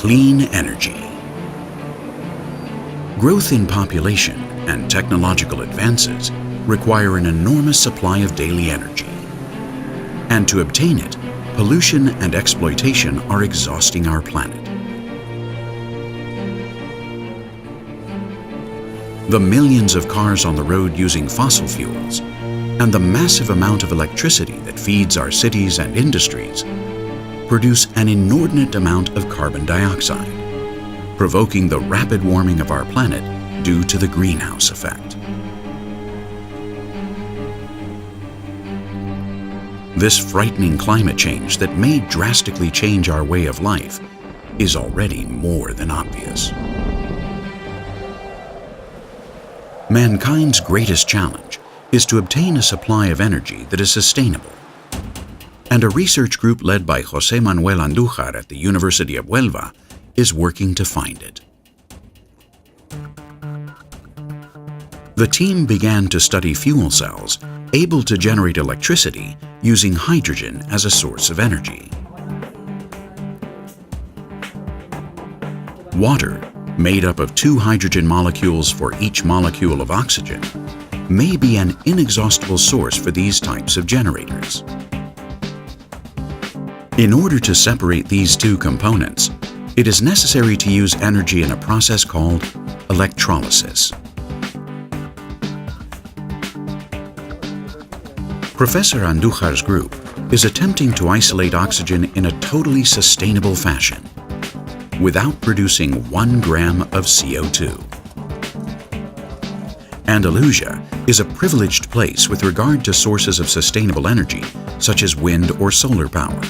Clean energy. Growth in population and technological advances require an enormous supply of daily energy. And to obtain it, pollution and exploitation are exhausting our planet. The millions of cars on the road using fossil fuels and the massive amount of electricity that feeds our cities and industries produce an inordinate amount of carbon dioxide, provoking the rapid warming of our planet due to the greenhouse effect. This frightening climate change that may drastically change our way of life is already more than obvious. Mankind's greatest challenge is to obtain a supply of energy that is sustainable. And a research group led by José Manuel Andújar at the University of Huelva is working to find it. The team began to study fuel cells able to generate electricity using hydrogen as a source of energy. Water, made up of 2 hydrogen molecules for each molecule of oxygen, may be an inexhaustible source for these types of generators. In order to separate these 2 components, it is necessary to use energy in a process called electrolysis. Professor Andújar's group is attempting to isolate oxygen in a totally sustainable fashion, without producing 1 gram of CO2. Andalusia is a privileged place with regard to sources of sustainable energy, such as wind or solar power.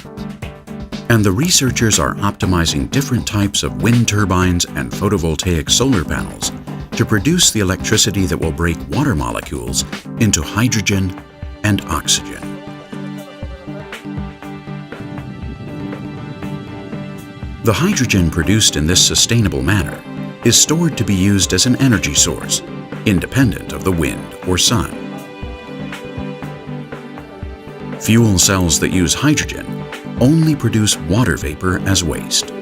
And the researchers are optimizing different types of wind turbines and photovoltaic solar panels to produce the electricity that will break water molecules into hydrogen and oxygen. The hydrogen produced in this sustainable manner is stored to be used as an energy source, independent of the wind or sun. Fuel cells that use hydrogen only produce water vapor as waste.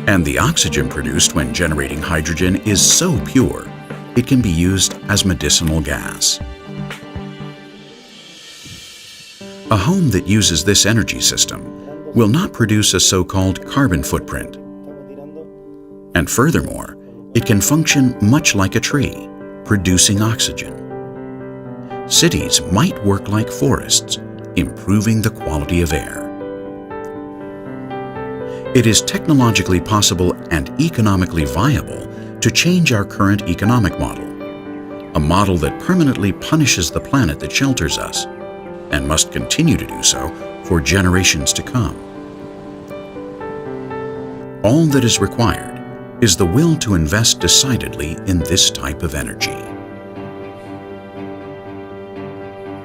And the oxygen produced when generating hydrogen is so pure, it can be used as medicinal gas. A home that uses this energy system will not produce a so-called carbon footprint. And furthermore, it can function much like a tree, producing oxygen. Cities might work like forests, improving the quality of air. It is technologically possible and economically viable to change our current economic model, a model that permanently punishes the planet that shelters us, and must continue to do so for generations to come. All that is required is the will to invest decidedly in this type of energy.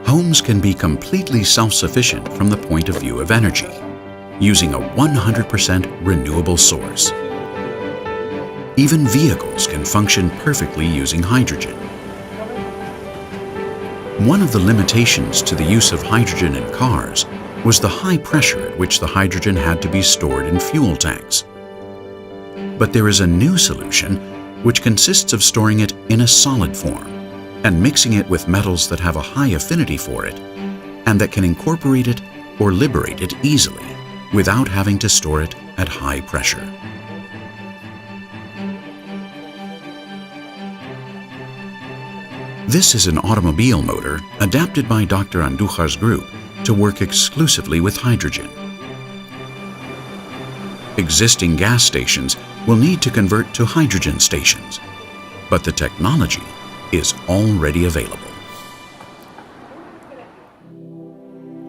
Homes can be completely self-sufficient from the point of view of energy, using a 100% renewable source. Even vehicles can function perfectly using hydrogen. One of the limitations to the use of hydrogen in cars was the high pressure at which the hydrogen had to be stored in fuel tanks. But there is a new solution which consists of storing it in a solid form and mixing it with metals that have a high affinity for it and that can incorporate it or liberate it easily without having to store it at high pressure. This is an automobile motor adapted by Dr. Andújar's group to work exclusively with hydrogen. Existing gas stations will need to convert to hydrogen stations, but the technology is already available.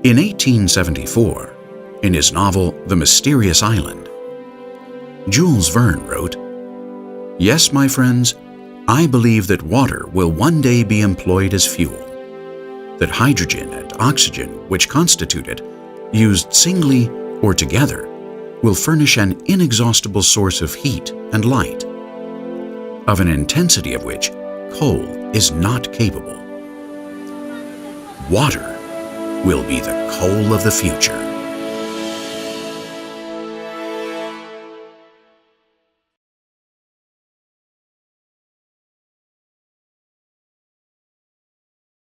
In 1874, in his novel The Mysterious Island, Jules Verne wrote, "Yes, my friends, I believe that water will one day be employed as fuel, that hydrogen and oxygen, which constitute it, used singly or together, will furnish an inexhaustible source of heat and light, of an intensity of which coal is not capable. Water will be the coal of the future."